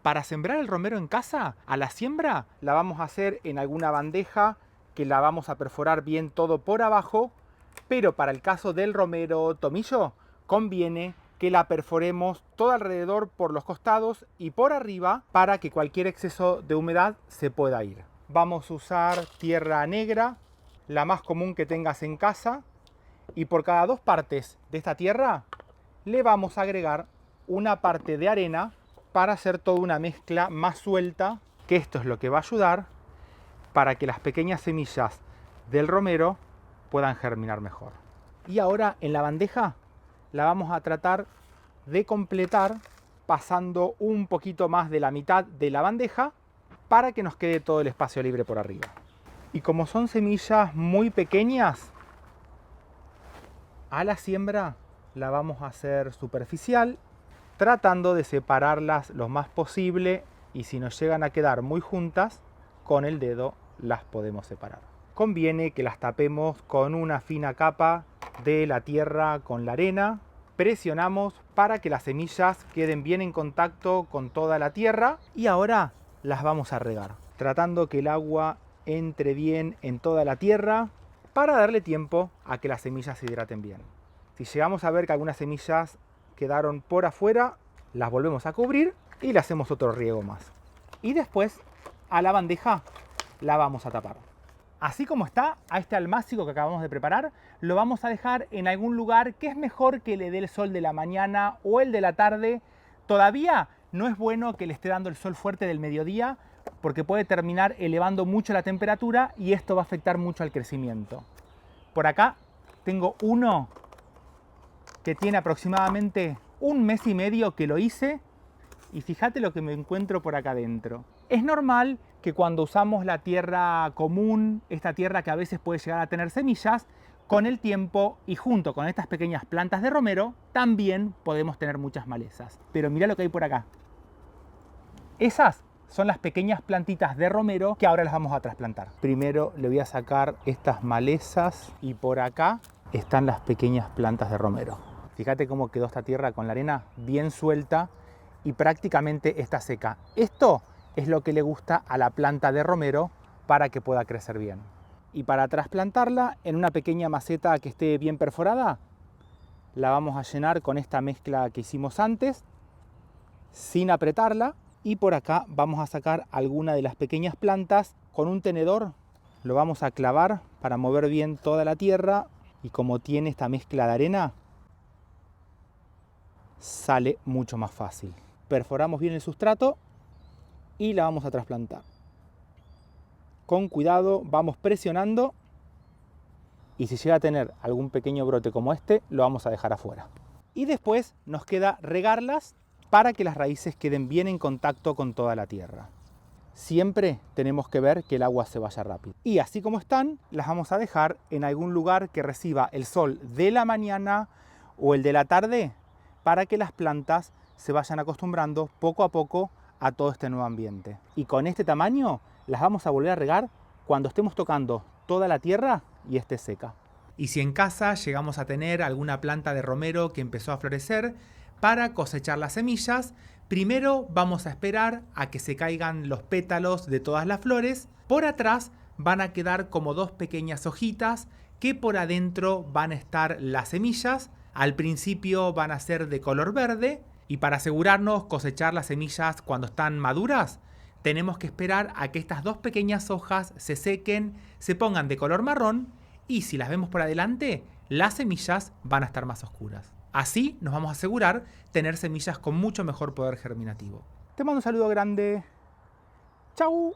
Para sembrar el romero en casa, a la siembra la vamos a hacer en alguna bandeja que la vamos a perforar bien todo por abajo, pero para el caso del romero tomillo conviene que la perforemos todo alrededor por los costados y por arriba para que cualquier exceso de humedad se pueda ir. Vamos a usar tierra negra, la más común que tengas en casa, y por cada 2 partes de esta tierra le vamos a agregar una parte de arena para hacer toda una mezcla más suelta, que esto es lo que va a ayudar para que las pequeñas semillas del romero puedan germinar mejor. Y ahora en la bandeja la vamos a tratar de completar pasando un poquito más de la mitad de la bandeja para que nos quede todo el espacio libre por arriba. Y como son semillas muy pequeñas, a la siembra la vamos a hacer superficial, tratando de separarlas lo más posible, y si nos llegan a quedar muy juntas, con el dedo las podemos separar. Conviene que las tapemos con una fina capa de la tierra con la arena. Presionamos para que las semillas queden bien en contacto con toda la tierra y ahora las vamos a regar, tratando que el agua entre bien en toda la tierra para darle tiempo a que las semillas se hidraten bien. Si llegamos a ver que algunas semillas quedaron por afuera, las volvemos a cubrir y le hacemos otro riego más. Y después a la bandeja la vamos a tapar. Así como está, a este almácigo que acabamos de preparar, lo vamos a dejar en algún lugar que es mejor que le dé el sol de la mañana o el de la tarde. Todavía no es bueno que le esté dando el sol fuerte del mediodía, porque puede terminar elevando mucho la temperatura y esto va a afectar mucho al crecimiento. Por acá tengo uno que tiene aproximadamente 1 mes y medio que lo hice, y fíjate lo que me encuentro por acá adentro. Es normal que cuando usamos la tierra común, esta tierra que a veces puede llegar a tener semillas, con el tiempo y junto con estas pequeñas plantas de romero, también podemos tener muchas malezas. Pero mira lo que hay por acá. Esas son las pequeñas plantitas de romero que ahora las vamos a trasplantar. Primero le voy a sacar estas malezas y por acá están las pequeñas plantas de romero. Fíjate cómo quedó esta tierra con la arena bien suelta y prácticamente está seca. Esto es lo que le gusta a la planta de romero para que pueda crecer bien. Y para trasplantarla en una pequeña maceta que esté bien perforada, la vamos a llenar con esta mezcla que hicimos antes, sin apretarla, y por acá vamos a sacar alguna de las pequeñas plantas. Con un tenedor lo vamos a clavar para mover bien toda la tierra, y como tiene esta mezcla de arena, sale mucho más fácil. Perforamos bien el sustrato y la vamos a trasplantar. Con cuidado vamos presionando, y si llega a tener algún pequeño brote como este, lo vamos a dejar afuera. Y después nos queda regarlas para que las raíces queden bien en contacto con toda la tierra. Siempre tenemos que ver que el agua se vaya rápido. Y así como están, las vamos a dejar en algún lugar que reciba el sol de la mañana o el de la tarde, para que las plantas se vayan acostumbrando poco a poco a todo este nuevo ambiente. Y con este tamaño las vamos a volver a regar cuando estemos tocando toda la tierra y esté seca. Y si en casa llegamos a tener alguna planta de romero que empezó a florecer, para cosechar las semillas, primero vamos a esperar a que se caigan los pétalos de todas las flores. Por atrás van a quedar como 2 pequeñas hojitas que por adentro van a estar las semillas. Al principio van a ser de color verde, y para asegurarnos cosechar las semillas cuando están maduras, tenemos que esperar a que estas 2 pequeñas hojas se sequen, se pongan de color marrón, y si las vemos por adelante, las semillas van a estar más oscuras. Así nos vamos a asegurar tener semillas con mucho mejor poder germinativo. Te mando un saludo grande. ¡Chau!